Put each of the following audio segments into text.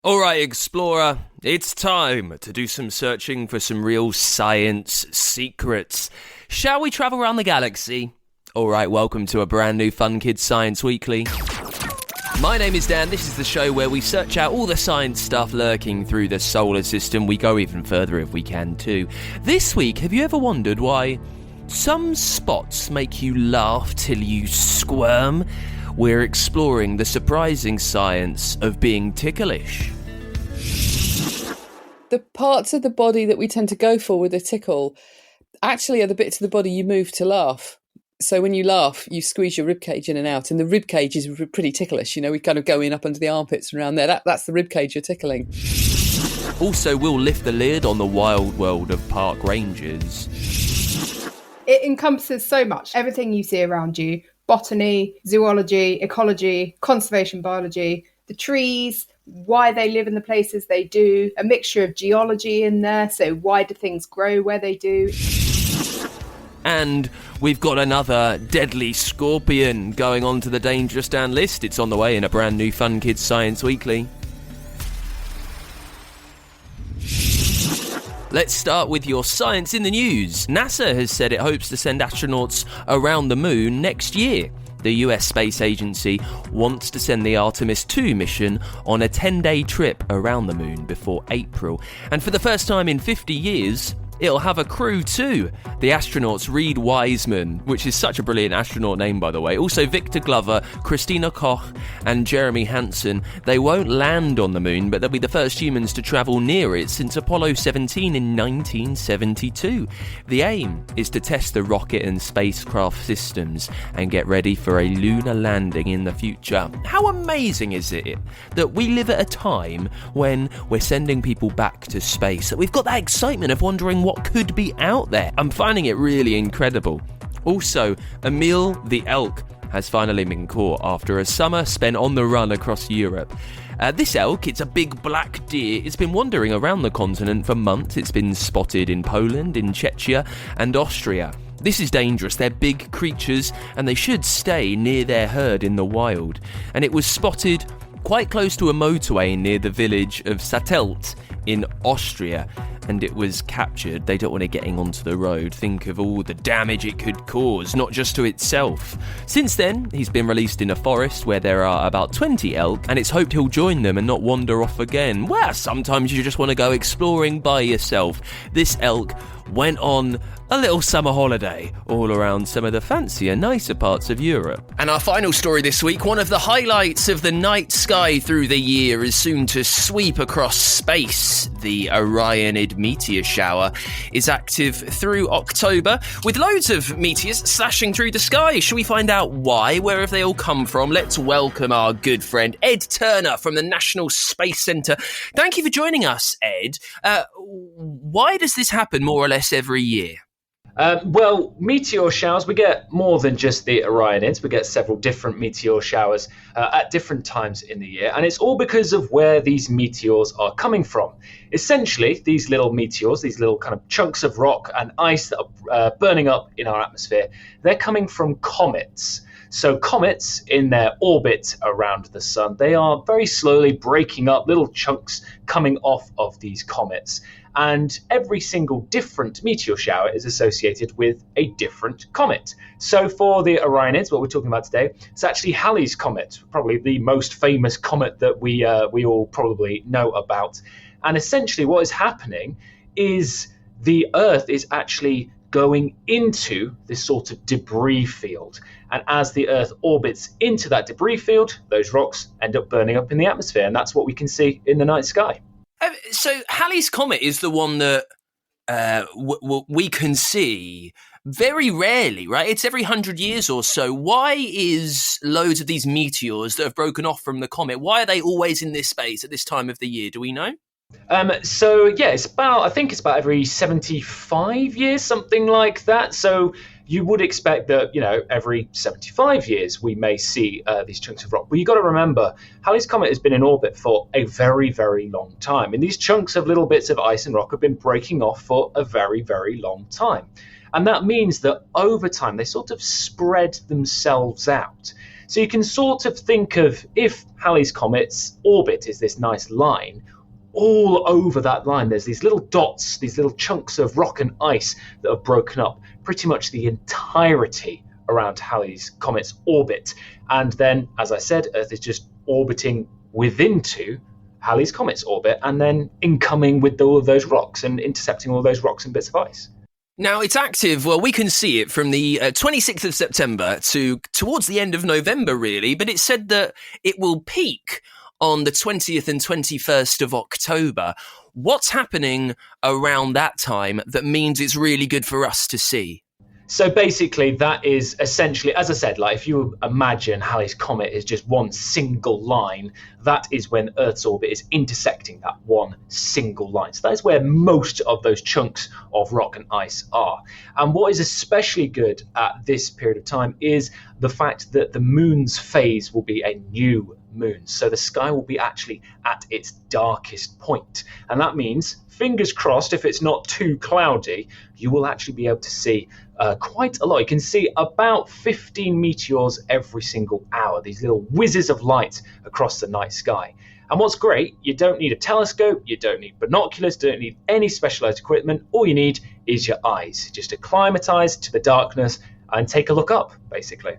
Alright, Explorer, it's time to do some searching for some real science secrets. Shall we travel around the galaxy? Alright, welcome to a brand new Fun Kids Science Weekly. My name is Dan. This is the show where we search out all the science stuff lurking through the solar system. We go even further if we can too. This week, have you ever wondered why some spots make you laugh till you squirm? We're exploring the surprising science of being ticklish. The parts of the body that we tend to go for with a tickle actually are the bits of the body you move to laugh. So when you laugh, you squeeze your ribcage in and out, and the ribcage is pretty ticklish. You know, we kind of go in up under the armpits and around there. That's the ribcage you're tickling. Also, we'll lift the lid on the wild world of park rangers. It encompasses so much. Everything you see around you. Botany, zoology, ecology, conservation biology, the trees, why they live in the places they do, a mixture of geology in there, so why do things grow where they do. And we've got another deadly scorpion going on to the Dangerous Dan list. It's on the way in a brand new Fun Kids Science Weekly. Let's start with your science in the news. NASA has said it hopes to send astronauts around the moon next year. The US Space Agency wants to send the Artemis 2 mission on a 10-day trip around the moon before April. And for the first time in 50 years, it'll have a crew too. The astronauts Reed Wiseman, which is such a brilliant astronaut name by the way, also Victor Glover, Christina Koch and Jeremy Hansen. They won't land on the moon, but they'll be the first humans to travel near it since Apollo 17 in 1972. The aim is to test the rocket and spacecraft systems and get ready for a lunar landing in the future. How amazing is it that we live at a time when we're sending people back to space, that we've got that excitement of wondering what could be out there? I'm finding it really incredible. Also, Emile the Elk has finally been caught after a summer spent on the run across Europe. This elk, it's a big black deer. It's been wandering around the continent for months. It's been spotted in Poland, in Czechia and Austria. This is dangerous. They're big creatures and they should stay near their herd in the wild. And it was spotted quite close to a motorway near the village of Sattelt in Austria, and it was captured. They don't want it getting onto the road. Think of all the damage it could cause, not just to itself. Since then, he's been released in a forest where there are about 20 elk, and it's hoped he'll join them and not wander off again. Well, sometimes you just want to go exploring by yourself. This elk went on a little summer holiday all around some of the fancier, nicer parts of Europe. And our final story this week, one of the highlights of the night sky through the year is soon to sweep across space. The Orionid meteor shower is active through October, with loads of meteors slashing through the sky. Shall we find out why? Where have they all come from? Let's welcome our good friend Ed Turner from the National Space Centre. Thank you for joining us, Ed. Why does this happen more or less every year? Well, meteor showers, we get more than just the Orionids. We get several different meteor showers at different times in the year. And it's all because of where these meteors are coming from. Essentially, these little meteors, these little kind of chunks of rock and ice that are burning up in our atmosphere, they're coming from comets. So comets, in their orbit around the sun, they are very slowly breaking up little chunks coming off of these comets. And every single different meteor shower is associated with a different comet. So for the Orionids, what we're talking about today, it's actually Halley's Comet, probably the most famous comet that we all probably know about. And essentially what is happening is the Earth is actually going into this sort of debris field. And as the Earth orbits into that debris field, those rocks end up burning up in the atmosphere. And that's what we can see in the night sky. So Halley's Comet is the one that we can see very rarely, right? It's every 100 years or so. Why is loads of these meteors that have broken off from the comet, why are they always in this space at this time of the year? Do we know? I think it's about every 75 years, something like that. So you would expect that, every 75 years we may see these chunks of rock. But you've got to remember, Halley's Comet has been in orbit for a very, very long time. And these chunks of little bits of ice and rock have been breaking off for a very, very long time. And that means that over time, they sort of spread themselves out. So you can sort of think of, if Halley's Comet's orbit is this nice line, all over that line there's these little dots, these little chunks of rock and ice that have broken up pretty much the entirety around Halley's Comet's orbit. And then, as I said, Earth is just orbiting within Halley's Comet's orbit and then incoming with all of those rocks and intercepting all those rocks and bits of ice. Now, it's active, well, we can see it from the 26th of September towards the end of November, really, but it said that it will peak on the 20th and 21st of October. What's happening around that time that means it's really good for us to see? So basically, that is essentially, as I said, like if you imagine Halley's Comet is just one single line, that is when Earth's orbit is intersecting that one single line. So that is where most of those chunks of rock and ice are. And what is especially good at this period of time is the fact that the moon's phase will be a new moon. So the sky will be actually at its darkest point. And that means, fingers crossed, if it's not too cloudy, you will actually be able to see quite a lot. You can see about 15 meteors every single hour, these little whizzes of light across the night sky. And what's great, you don't need a telescope, you don't need binoculars, don't need any specialized equipment. All you need is your eyes, just acclimatize to the darkness and take a look up, basically.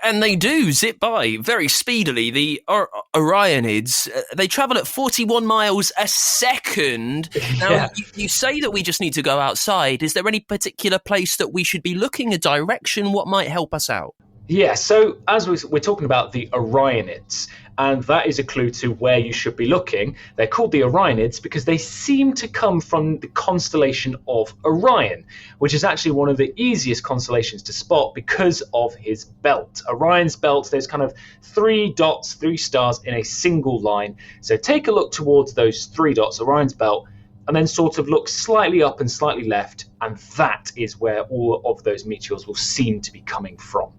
And they do zip by very speedily. The Orionids, they travel at 41 miles a second. Now, Yeah. you say that we just need to go outside. Is there any particular place that we should be looking, a direction? What might help us out? Yeah, so as we're talking about the Orionids, and that is a clue to where you should be looking. They're called the Orionids because they seem to come from the constellation of Orion, which is actually one of the easiest constellations to spot because of his belt. Orion's belt, there's kind of 3 dots, 3 stars in a single line. So take a look towards those 3 dots, Orion's belt, and then sort of look slightly up and slightly left, and that is where all of those meteors will seem to be coming from.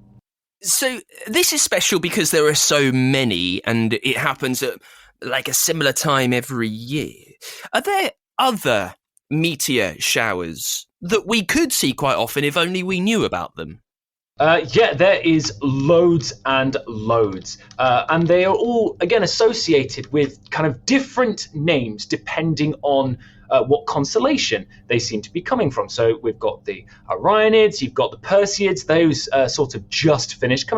So this is special because there are so many and it happens at like a similar time every year. Are there other meteor showers that we could see quite often if only we knew about them? Yeah, there is loads and loads. And they are all, again, associated with kind of different names depending on what constellation they seem to be coming from. So we've got the Orionids, you've got the Perseids, those sort of just finished,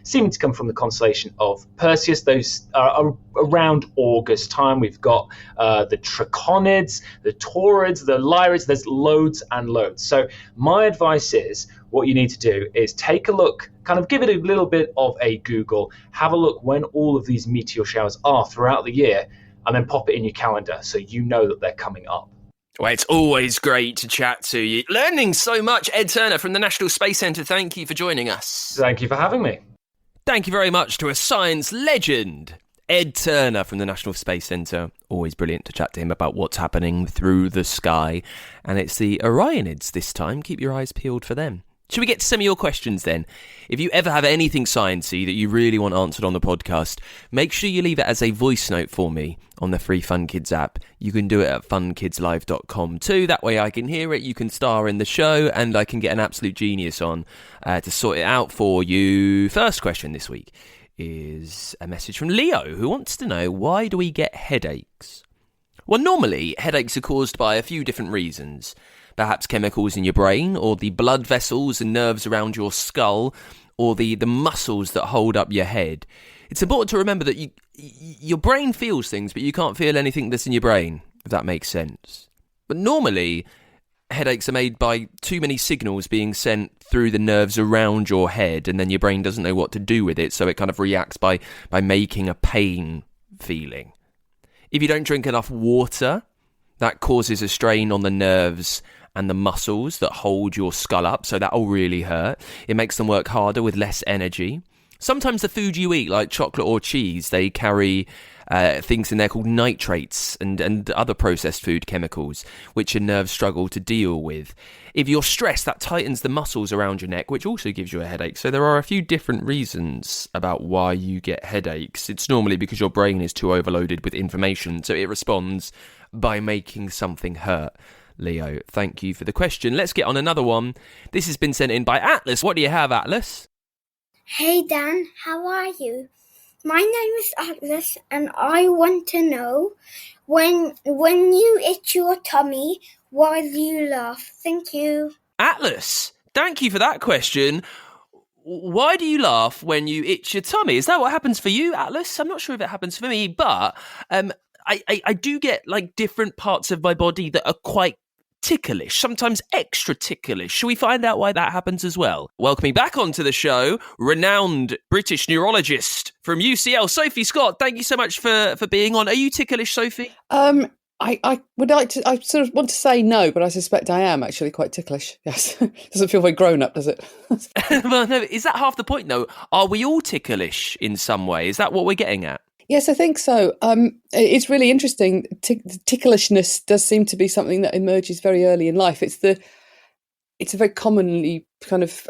seeming to come from the constellation of Perseus. Those are around August time. We've got the Trichonids, the Taurids, the Lyrids. There's loads and loads. So my advice is, what you need to do is take a look, kind of give it a little bit of a Google, have a look when all of these meteor showers are throughout the year, and then pop it in your calendar so you know that they're coming up. Well, it's always great to chat to you. Learning so much. Ed Turner from the National Space Centre, thank you for joining us. Thank you for having me. Thank you very much to a science legend, Ed Turner from the National Space Centre. Always brilliant to chat to him about what's happening through the sky. And it's the Orionids this time. Keep your eyes peeled for them. Should we get to some of your questions then? If you ever have anything sciencey that you really want answered on the podcast, make sure you leave it as a voice note for me on the free Fun Kids app. You can do it at funkidslive.com too. That way I can hear it, you can star in the show, and I can get an absolute genius on to sort it out for you. First question this week is a message from Leo, who wants to know, why do we get headaches? Well, normally headaches are caused by a few different reasons. Perhaps chemicals in your brain, or the blood vessels and nerves around your skull, or the muscles that hold up your head. It's important to remember that your brain feels things, but you can't feel anything that's in your brain, if that makes sense. But normally, headaches are made by too many signals being sent through the nerves around your head, and then your brain doesn't know what to do with it, so it kind of reacts by making a pain feeling. If you don't drink enough water, that causes a strain on the nerves and the muscles that hold your skull up, so that'll really hurt. It makes them work harder with less energy. Sometimes the food you eat, like chocolate or cheese, they carry things in there called nitrates and other processed food chemicals, which your nerves struggle to deal with. If you're stressed, that tightens the muscles around your neck, which also gives you a headache. So there are a few different reasons about why you get headaches. It's normally because your brain is too overloaded with information, so it responds by making something hurt. Leo, thank you for the question. Let's get on another one. This has been sent in by Atlas. What do you have, Atlas? Hey Dan, how are you? My name is Atlas and I want to know when you itch your tummy, why do you laugh? Thank you. Atlas, thank you for that question. Why do you laugh when you itch your tummy? Is that what happens for you, Atlas? I'm not sure if it happens for me, but I do get like different parts of my body that are quite ticklish, sometimes extra ticklish. Shall we find out why that happens as well? Welcoming back onto the show, renowned British neurologist from UCL, Sophie Scott. Thank you so much for being on. Are you ticklish, Sophie? I would like to. I sort of want to say no, but I suspect I am actually quite ticklish. Yes, doesn't feel very grown up, does it? Well, no. Is that half the point, though? Are we all ticklish in some way? Is that what we're getting at? Yes, I think so. It's really interesting. Ticklishness does seem to be something that emerges very early in life. It's a very commonly kind of.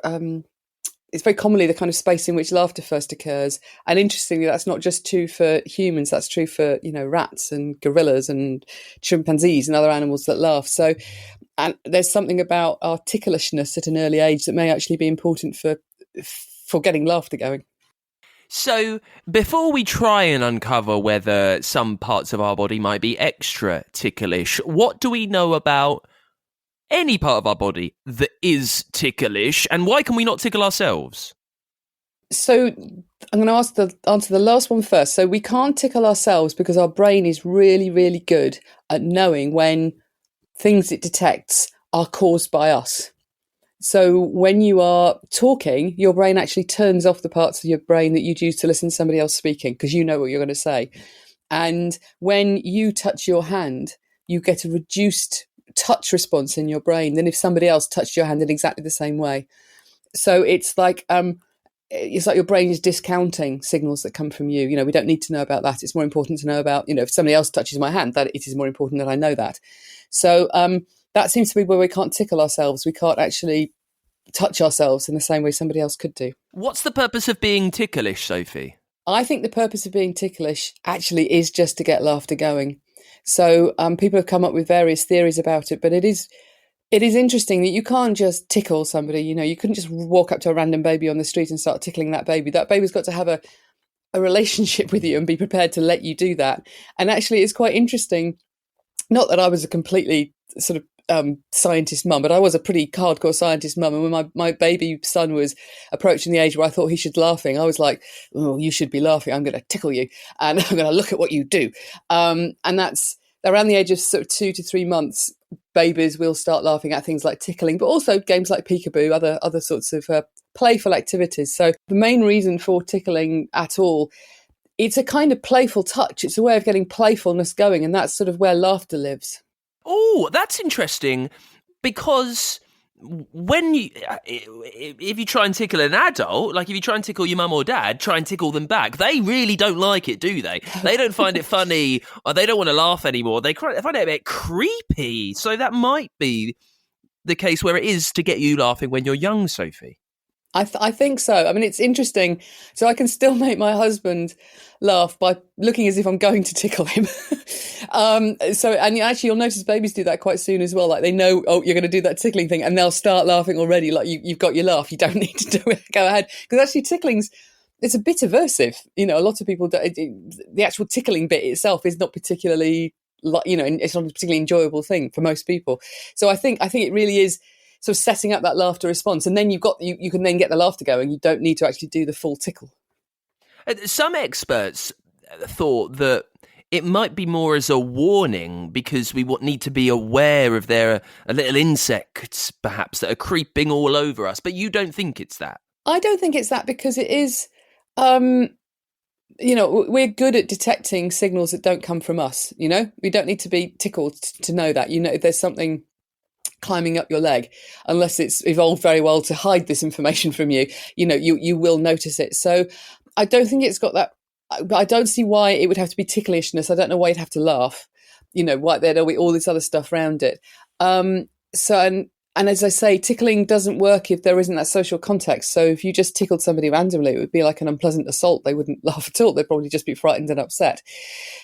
It's very commonly the kind of space in which laughter first occurs. And interestingly, that's not just true for humans. That's true for, rats and gorillas and chimpanzees and other animals that laugh. So, and there's something about our ticklishness at an early age that may actually be important for getting laughter going. So before we try and uncover whether some parts of our body might be extra ticklish, what do we know about any part of our body that is ticklish, and why can we not tickle ourselves? So I'm going to answer the last one first. So we can't tickle ourselves because our brain is really, really good at knowing when things it detects are caused by us. So when you are talking, your brain actually turns off the parts of your brain that you'd use to listen to somebody else speaking because you know what you're going to say. And when you touch your hand, you get a reduced touch response in your brain than if somebody else touched your hand in exactly the same way. So it's like your brain is discounting signals that come from you. We don't need to know about that. It's more important to know about, if somebody else touches my hand, that it is more important that I know that. So that seems to be where we can't tickle ourselves. We can't actually touch ourselves in the same way somebody else could do. What's the purpose of being ticklish, Sophie? I think the purpose of being ticklish actually is just to get laughter going. So people have come up with various theories about it, but it is interesting that you can't just tickle somebody. You couldn't just walk up to a random baby on the street and start tickling that baby. That baby's got to have a relationship with you and be prepared to let you do that. And actually, it's quite interesting. Not that I was a completely sort of scientist mum, but I was a pretty hardcore scientist mum. And when my baby son was approaching the age where I thought he should be laughing, I was like, "Oh, you should be laughing. I'm going to tickle you, and I'm going to look at what you do." And that's around the age of sort of 2 to 3 months. Babies will start laughing at things like tickling, but also games like peekaboo, other sorts of playful activities. So the main reason for tickling at all, it's a kind of playful touch. It's a way of getting playfulness going, and that's sort of where laughter lives. Oh, that's interesting, because if you try and tickle an adult, like if you try and tickle your mum or dad, try and tickle them back, they really don't like it, do they? They don't find it funny, or they don't want to laugh anymore. They find it a bit creepy. So that might be the case where it is to get you laughing when you're young, Sophie. I think so. I mean, it's interesting. So I can still make my husband laugh by looking as if I'm going to tickle him. And actually, you'll notice babies do that quite soon as well. Like they know, oh, you're going to do that tickling thing, and they'll start laughing already. Like you've got your laugh. You don't need to do it. Go ahead. Because actually, it's a bit aversive. A lot of people, the actual tickling bit itself is not particularly, it's not a particularly enjoyable thing for most people. So I think it really is sort of setting up that laughter response, and then you can then get the laughter going. You don't need to actually do the full tickle. Some experts thought that it might be more as a warning because we need to be aware of there are little insects perhaps that are creeping all over us. But you don't think it's that? I don't think it's that, because it is, we're good at detecting signals that don't come from us. We don't need to be tickled to know that. If there's something climbing up your leg, unless it's evolved very well to hide this information from you, you will notice it. So I don't think it's got that. I don't see why it would have to be ticklishness. I don't know why you'd have to laugh. Why there'll be all this other stuff around it. And as I say, tickling doesn't work if there isn't that social context. So if you just tickled somebody randomly, it would be like an unpleasant assault. They wouldn't laugh at all. They'd probably just be frightened and upset.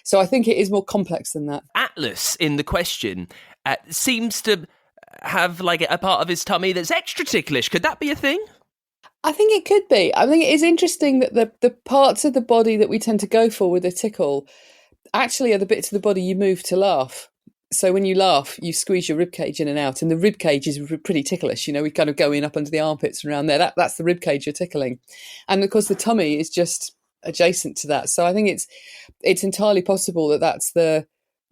So I think it is more complex than that. Atlas in the question seems to have like a part of his tummy that's extra ticklish. Could that be a thing? I think it could be. I think it is interesting that the parts of the body that we tend to go for with a tickle actually are the bits of the body you move to laugh. So when you laugh, you squeeze your ribcage in and out, and the ribcage is pretty ticklish. We kind of go in up under the armpits and around there. That's the ribcage you're tickling. And of course, the tummy is just adjacent to that. So I think it's entirely possible that's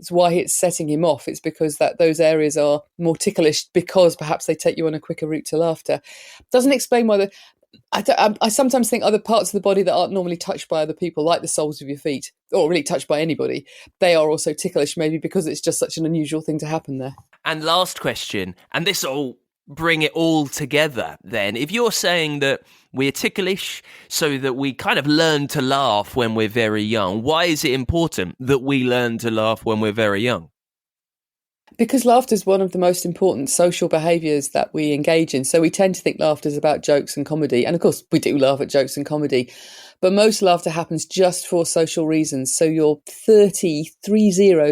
why it's setting him off. It's because those areas are more ticklish because perhaps they take you on a quicker route to laughter. Doesn't explain why I sometimes think other parts of the body that aren't normally touched by other people, like the soles of your feet, or really touched by anybody, they are also ticklish, maybe because it's just such an unusual thing to happen there. And last question, and this will bring it all together then. If you're saying that we're ticklish so that we kind of learn to laugh when we're very young, why is it important that we learn to laugh when we're very young? Because laughter is one of the most important social behaviours that we engage in. So we tend to think laughter is about jokes and comedy. And of course, we do laugh at jokes and comedy. But most laughter happens just for social reasons. So you're 30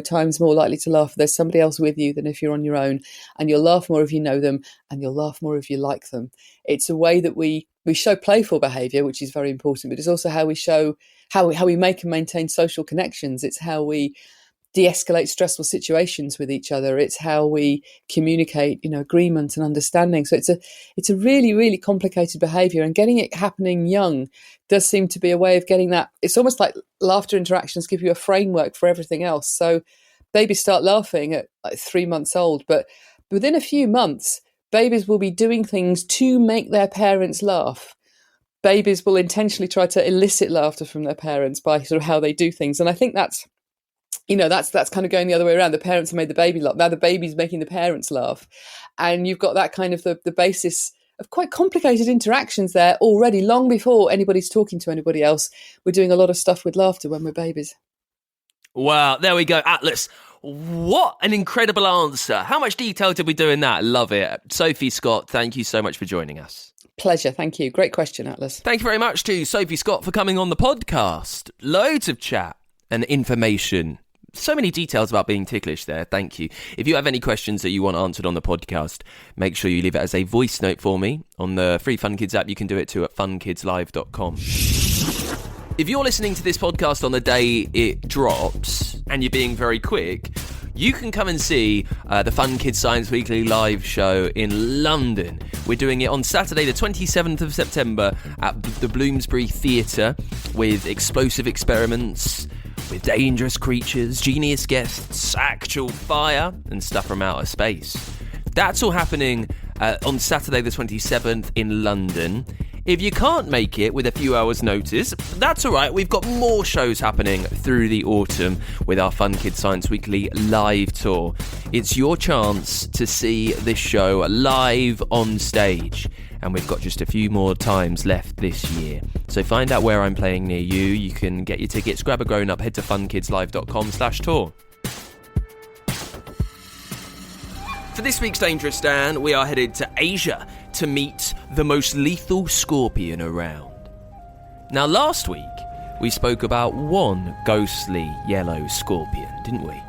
times more likely to laugh if there's somebody else with you than if you're on your own. And you'll laugh more if you know them, and you'll laugh more if you like them. It's a way that we show playful behaviour, which is very important, but it's also how we show how we make and maintain social connections. It's how we de-escalate stressful situations with each other. It's how we communicate, agreement and understanding. So it's a really, really complicated behaviour, and getting it happening young does seem to be a way of getting that. It's almost like laughter interactions give you a framework for everything else. So babies start laughing at like 3 months old, but within a few months, babies will be doing things to make their parents laugh. Babies will intentionally try to elicit laughter from their parents by sort of how they do things. And I think that's kind of going the other way around. The parents have made the baby laugh. Now the baby's making the parents laugh. And you've got that kind of the basis of quite complicated interactions there already, long before anybody's talking to anybody else. We're doing a lot of stuff with laughter when we're babies. Wow, there we go. Atlas, what an incredible answer. How much detail did we do in that? Love it. Sophie Scott, thank you so much for joining us. Pleasure, thank you. Great question, Atlas. Thank you very much to Sophie Scott for coming on the podcast. Loads of chat and information. So many details about being ticklish there. Thank you. If you have any questions that you want answered on the podcast, make sure you leave it as a voice note for me on the free Fun Kids app. You can do it too at funkidslive.com. If you're listening to this podcast on the day it drops and you're being very quick, you can come and see the Fun Kids Science Weekly live show in London. We're doing it on Saturday, the 27th of September at the Bloomsbury Theatre with explosive experiments, with dangerous creatures, genius guests, actual fire, and stuff from outer space. That's all happening on Saturday the 27th in London. If you can't make it with a few hours' notice, that's all right. We've got more shows happening through the autumn with our Fun Kids Science Weekly live tour. It's your chance to see this show live on stage. And we've got just a few more times left this year. So find out where I'm playing near you. You can get your tickets, grab a grown-up, head to funkidslive.com/tour. For this week's Dangerous Dan, we are headed to Asia to meet the most lethal scorpion around. Now, last week, we spoke about one ghostly yellow scorpion, didn't we?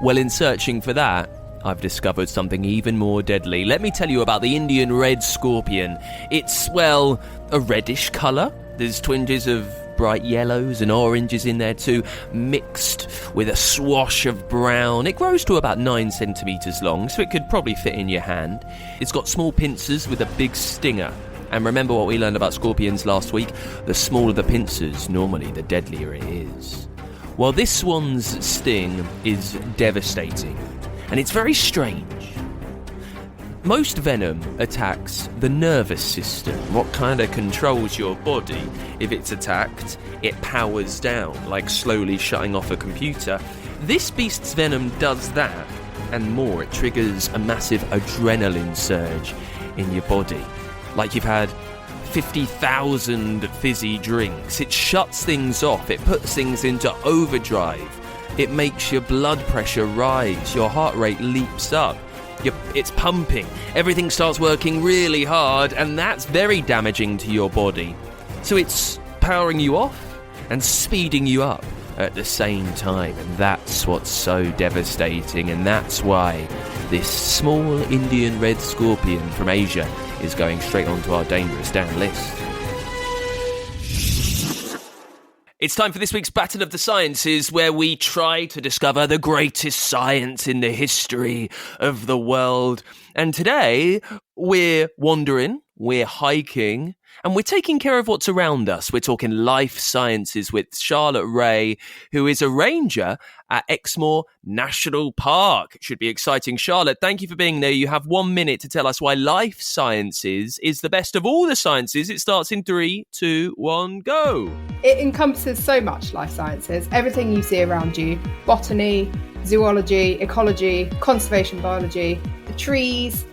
Well, in searching for that, I've discovered something even more deadly. Let me tell you about the Indian red scorpion. It's, well, a reddish colour. There's twinges of bright yellows and oranges in there too, mixed with a swash of brown. It grows to about 9 centimetres long, so it could probably fit in your hand. It's got small pincers with a big stinger. And remember what we learned about scorpions last week? The smaller the pincers, normally the deadlier it is. Well, this one's sting is devastating. And it's very strange. Most venom attacks the nervous system, what kind of controls your body. If it's attacked, it powers down, like slowly shutting off a computer. This beast's venom does that, and more. It triggers a massive adrenaline surge in your body, like you've had 50,000 fizzy drinks. It shuts things off, it puts things into overdrive. It makes your blood pressure rise, your heart rate leaps up, it's pumping, everything starts working really hard, and that's very damaging to your body. So it's powering you off and speeding you up at the same time, and that's what's so devastating, and that's why this small Indian red scorpion from Asia is going straight onto our Dangerous Dan list. It's time for this week's Battle of the Sciences, where we try to discover the greatest science in the history of the world. And today, we're wandering, we're hiking, and we're taking care of what's around us. We're talking life sciences with Charlotte Ray, who is a ranger at Exmoor National Park. Should be exciting. Charlotte, thank you for being there. You have 1 minute to tell us why life sciences is the best of all the sciences. It starts in 3, 2, 1, go. It encompasses so much, life sciences, everything you see around you: botany, zoology, ecology, conservation biology, the trees,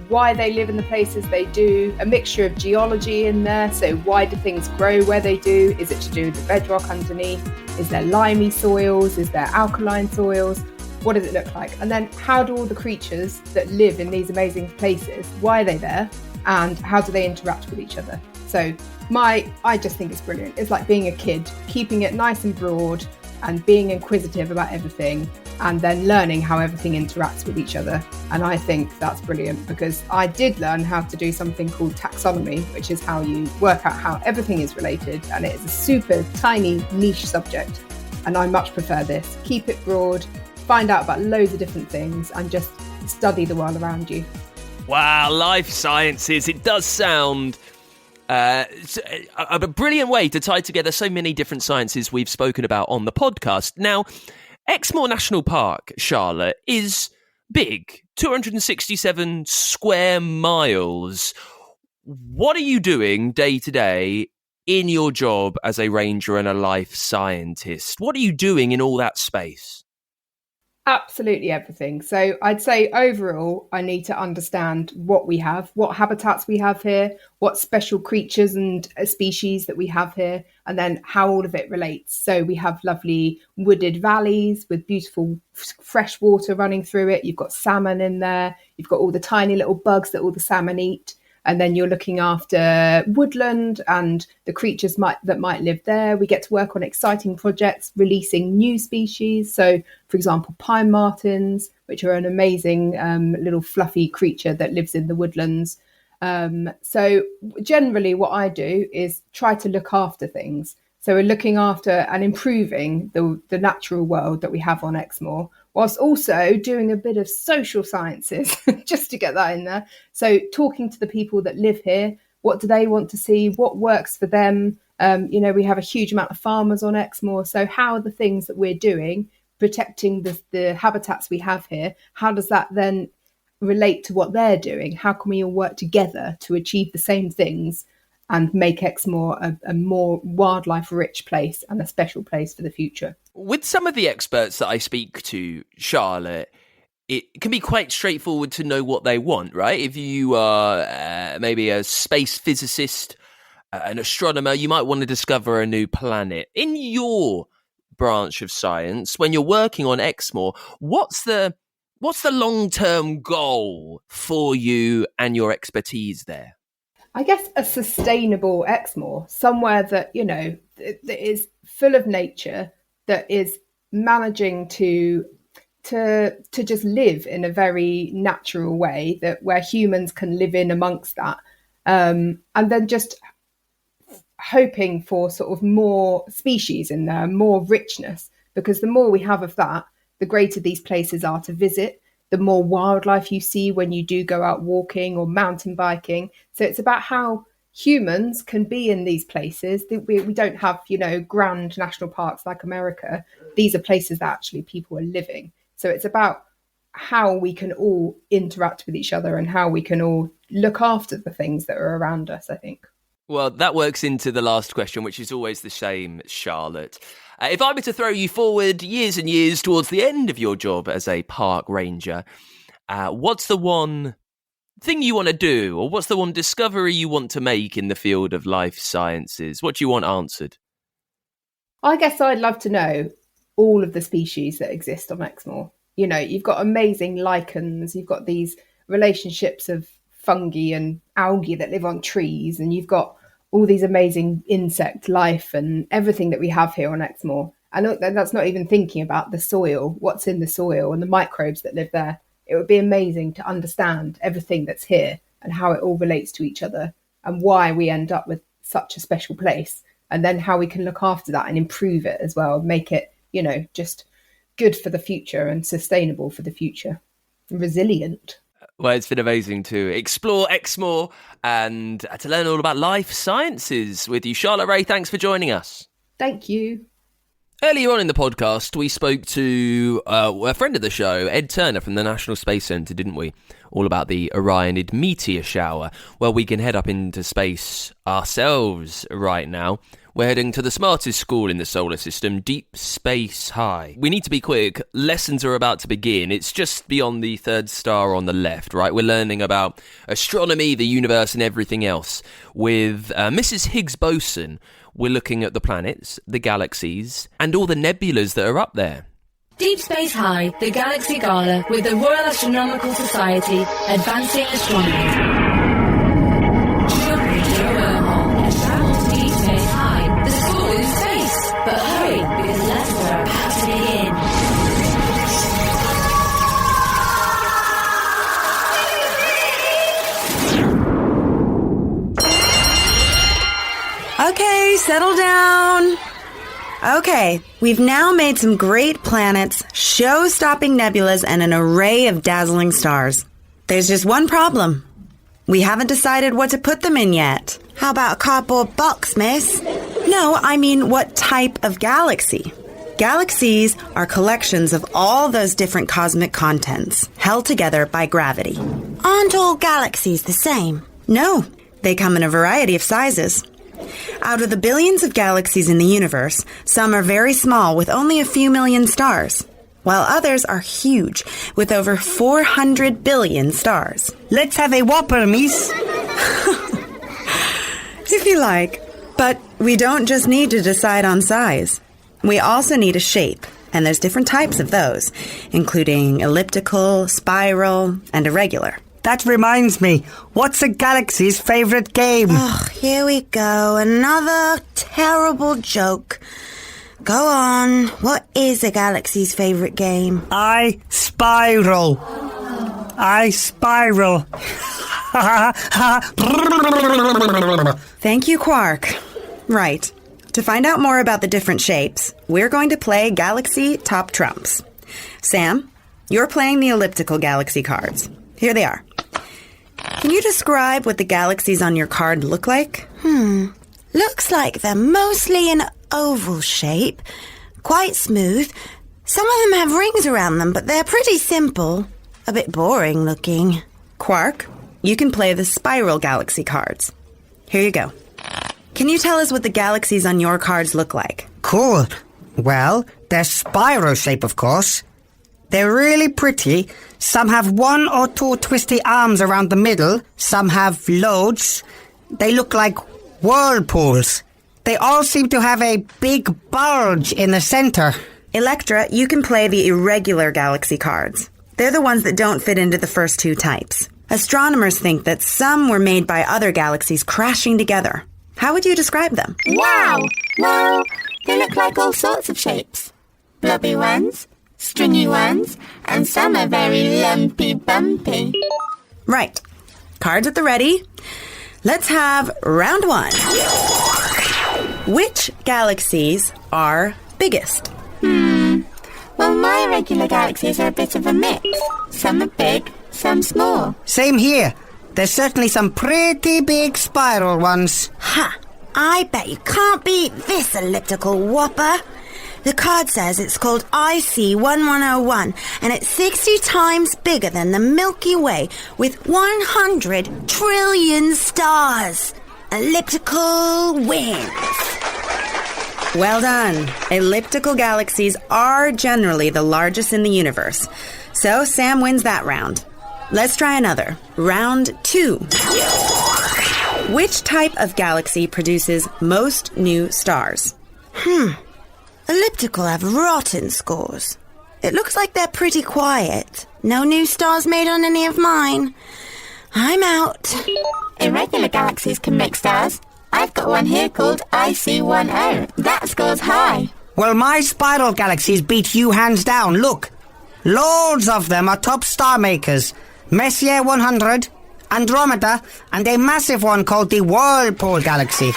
why they live in the places they do, a mixture of geology in there. So why do things grow where they do? Is it to do with the bedrock underneath? Is there limey soils? Is there alkaline soils? What does it look like? And then how do all the creatures that live in these amazing places, why are they there? And how do they interact with each other? So I just think it's brilliant. It's like being a kid, keeping it nice and broad and being inquisitive about everything, and then learning how everything interacts with each other. And I think that's brilliant, because I did learn how to do something called taxonomy, which is how you work out how everything is related. And it is a super tiny niche subject. And I much prefer this. Keep it broad, find out about loads of different things, and just study the world around you. Wow, life sciences. It does sound a brilliant way to tie together so many different sciences we've spoken about on the podcast. Now, Exmoor National Park, Charlotte, is big, 267 square miles. What are you doing day to day in your job as a ranger and a life scientist? What are you doing in all that space? Absolutely everything. So I'd say overall, I need to understand what we have, what habitats we have here, what special creatures and species that we have here, and then how all of it relates. So we have lovely wooded valleys with beautiful fresh water running through it. You've got salmon in there. You've got all the tiny little bugs that all the salmon eat. And then you're looking after woodland and the creatures that might live there. We get to work on exciting projects, releasing new species. So, for example, pine martens, which are an amazing little fluffy creature that lives in the woodlands. So generally what I do is try to look after things. So we're looking after and improving the natural world that we have on Exmoor, whilst also doing a bit of social sciences, just to get that in there. So talking to the people that live here, what do they want to see? What works for them? We have a huge amount of farmers on Exmoor. So how are the things that we're doing, protecting the habitats we have here? How does that then relate to what they're doing? How can we all work together to achieve the same things and make Exmoor a more wildlife-rich place and a special place for the future? With some of the experts that I speak to, Charlotte, it can be quite straightforward to know what they want, right? If you are maybe a space physicist, an astronomer, you might want to discover a new planet. In your branch of science, when you're working on Exmoor, what's the long-term goal for you and your expertise there? I guess a sustainable Exmoor, somewhere that, that is full of nature, that is managing to just live in a very natural way, that where humans can live in amongst that, and then just hoping for sort of more species in there, more richness, because the more we have of that, the greater these places are to visit, the more wildlife you see when you do go out walking or mountain biking. So it's about how humans can be in these places. We don't have, grand national parks like America. These are places that actually people are living. So it's about how we can all interact with each other and how we can all look after the things that are around us, I think. Well, that works into the last question, which is always the same, Charlotte. If I were to throw you forward years and years towards the end of your job as a park ranger, what's the one thing you want to do, or what's the one discovery you want to make in the field of life sciences? What do you want answered? I guess I'd love to know all of the species that exist on Exmoor. You've got amazing lichens, you've got these relationships of fungi and algae that live on trees, and you've got all these amazing insect life and everything that we have here on Exmoor. And that's not even thinking about the soil, what's in the soil and the microbes that live there. It would be amazing to understand everything that's here and how it all relates to each other and why we end up with such a special place. and then how we can look after that and improve it as well, make it, just good for the future and sustainable for the future, resilient. Well, it's been amazing to explore Exmoor and to learn all about life sciences with you. Charlotte Ray, thanks for joining us. Thank you. Earlier on in the podcast, we spoke to a friend of the show, Ed Turner from the National Space Centre, didn't we? All about the Orionid meteor shower. Well, we can head up into space ourselves right now. We're heading to the smartest school in the solar system, Deep Space High. We need to be quick. Lessons are about to begin. It's just beyond the third star on the left, right? We're learning about astronomy, the universe, and everything else. With Mrs. Higgs-Boson, we're looking at the planets, the galaxies, and all the nebulas that are up there. Deep Space High, the Galaxy Gala with the Royal Astronomical Society, advancing astronomy. Jump into a wormhole and travel to Deep Space High, the school in space. But hurry, because lessons are about to begin. Okay, settle down. Okay, we've now made some great planets, show-stopping nebulas, and an array of dazzling stars. There's just one problem. We haven't decided what to put them in yet. How about a cardboard box, miss? No, I mean what type of galaxy. Galaxies are collections of all those different cosmic contents, held together by gravity. Aren't all galaxies the same? No, they come in a variety of sizes. Out of the billions of galaxies in the universe, some are very small with only a few million stars, while others are huge with over 400 billion stars. Let's have a whopper, miss. If you like. But we don't just need to decide on size. We also need a shape, and there's different types of those, including elliptical, spiral, and irregular. That reminds me, what's a galaxy's favourite game? Oh, here we go. Another terrible joke. Go on. What is a galaxy's favourite game? I spiral. I spiral. Thank you, Quark. Right. To find out more about the different shapes, we're going to play Galaxy Top Trumps. Sam, you're playing the elliptical galaxy cards. Here they are. Can you describe what the galaxies on your card look like? Looks like they're mostly an oval shape. Quite smooth. Some of them have rings around them, but they're pretty simple. A bit boring looking. Quark, you can play the spiral galaxy cards. Here you go. Can you tell us what the galaxies on your cards look like? Cool. Well, they're spiral shape, of course. They're really pretty. Some have one or two twisty arms around the middle. Some have loads. They look like whirlpools. They all seem to have a big bulge in the center. Electra, you can play the irregular galaxy cards. They're the ones that don't fit into the first two types. Astronomers think that some were made by other galaxies crashing together. How would you describe them? Wow! Well, they look like all sorts of shapes. Blobby ones, stringy ones, and some are very lumpy bumpy. Right. Cards at the ready. Let's have round one. Which galaxies are biggest? Well, my irregular galaxies are a bit of a mix. Some are big, some small. Same here. There's certainly some pretty big spiral ones. Ha! I bet you can't beat this elliptical whopper. The card says it's called IC1101, and it's 60 times bigger than the Milky Way, with 100 trillion stars. Elliptical wins. Well done. Elliptical galaxies are generally the largest in the universe. So Sam wins that round. Let's try another. Round 2. Which type of galaxy produces most new stars? Elliptical have rotten scores. It looks like they're pretty quiet. No new stars made on any of mine. I'm out. Irregular galaxies can make stars. I've got one here called IC10. That score's high. Well, my spiral galaxies beat you hands down. Look. Loads of them are top star makers. Messier 100, Andromeda, and a massive one called the Whirlpool Galaxy.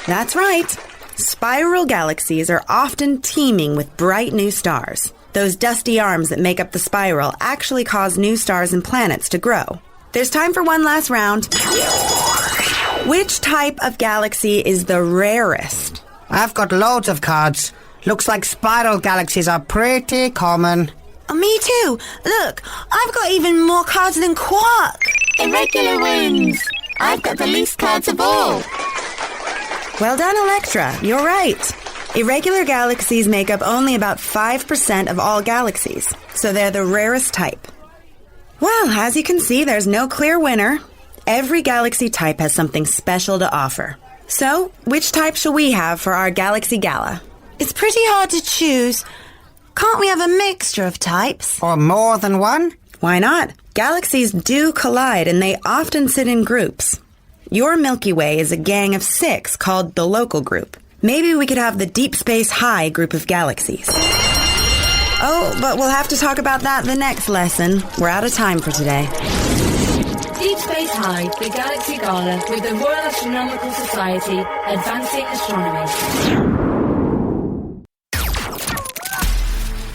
That's right. Spiral galaxies are often teeming with bright new stars. Those dusty arms that make up the spiral actually cause new stars and planets to grow. There's time for one last round. Which type of galaxy is the rarest? I've got loads of cards. Looks like spiral galaxies are pretty common. Oh, me too. Look, I've got even more cards than Quark. Irregular wins. I've got the least cards of all. Well done, Electra. You're right. Irregular galaxies make up only about 5% of all galaxies, so they're the rarest type. Well, as you can see, there's no clear winner. Every galaxy type has something special to offer. So, which type shall we have for our Galaxy Gala? It's pretty hard to choose. Can't we have a mixture of types? Or more than one? Why not? Galaxies do collide, and they often sit in groups. Your Milky Way is a gang of 6 called the Local Group. Maybe we could have the Deep Space High group of galaxies. Oh, but we'll have to talk about that the next lesson. We're out of time for today. Deep Space High, the Galaxy Gala with the Royal Astronomical Society, advancing astronomy.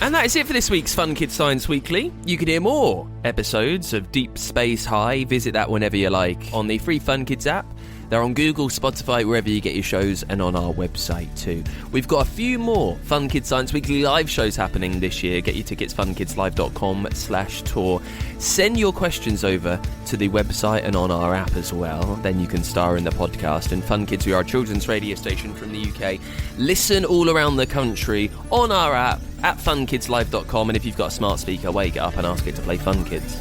And that is it for this week's Fun Kids Science Weekly. You can hear more episodes of Deep Space High. Visit that whenever you like on the free Fun Kids app. They're on Google, Spotify, wherever you get your shows, and on our website too. We've got a few more Fun Kids Science Weekly live shows happening this year. Get your tickets, funkidslive.com/tour. Send your questions over to the website and on our app as well. Then you can star in the podcast. And Fun Kids, we are a children's radio station from the UK. Listen all around the country on our app at funkidslive.com. And if you've got a smart speaker, wake it up and ask it to play Fun Kids.